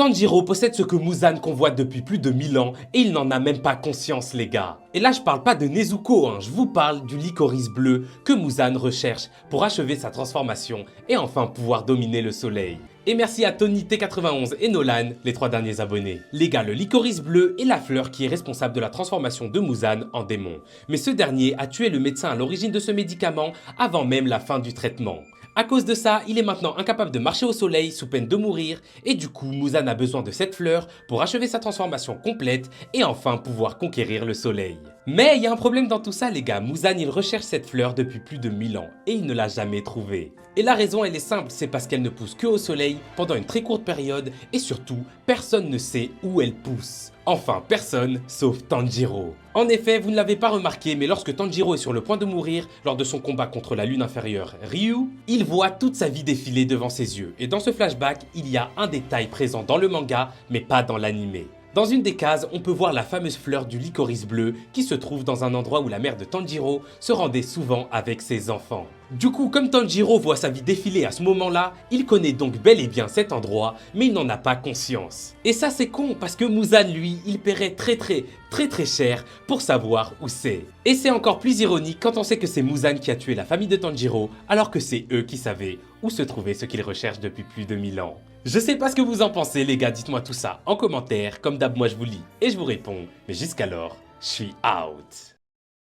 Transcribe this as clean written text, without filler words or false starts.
Tanjiro possède ce que Muzan convoite depuis plus de 1000 ans et il n'en a même pas conscience les gars. Et là je parle pas de Nezuko, je vous parle du licorice bleu que Muzan recherche pour achever sa transformation et enfin pouvoir dominer le soleil. Et merci à Tony T91 et Nolan, les 3 derniers abonnés. Les gars, le licorice bleu est la fleur qui est responsable de la transformation de Muzan en démon. Mais ce dernier a tué le médecin à l'origine de ce médicament avant même la fin du traitement. À cause de ça, il est maintenant incapable de marcher au soleil sous peine de mourir et du coup Muzan a besoin de cette fleur pour achever sa transformation complète et enfin pouvoir conquérir le soleil. Mais il y a un problème dans tout ça les gars, Muzan il recherche cette fleur depuis plus de 1000 ans et il ne l'a jamais trouvée. Et la raison elle est simple, c'est parce qu'elle ne pousse que au soleil pendant une très courte période et surtout personne ne sait où elle pousse. Enfin personne sauf Tanjiro. En effet, vous ne l'avez pas remarqué, mais lorsque Tanjiro est sur le point de mourir lors de son combat contre la lune inférieure Ryu, il voit toute sa vie défiler devant ses yeux. Et dans ce flashback, il y a un détail présent dans le manga, mais pas dans l'anime. Dans une des cases, on peut voir la fameuse fleur du licorice bleu qui se trouve dans un endroit où la mère de Tanjiro se rendait souvent avec ses enfants. Du coup, comme Tanjiro voit sa vie défiler à ce moment-là, il connaît donc bel et bien cet endroit, mais il n'en a pas conscience. Et ça c'est con parce que Muzan lui, il paierait très cher pour savoir où c'est. Et c'est encore plus ironique quand on sait que c'est Muzan qui a tué la famille de Tanjiro, alors que c'est eux qui savaient où se trouvait ce qu'ils recherchent depuis plus de 1000 ans. Je sais pas ce que vous en pensez les gars, dites-moi tout ça en commentaire, comme d'hab moi je vous lis et je vous réponds, mais jusqu'alors, je suis out.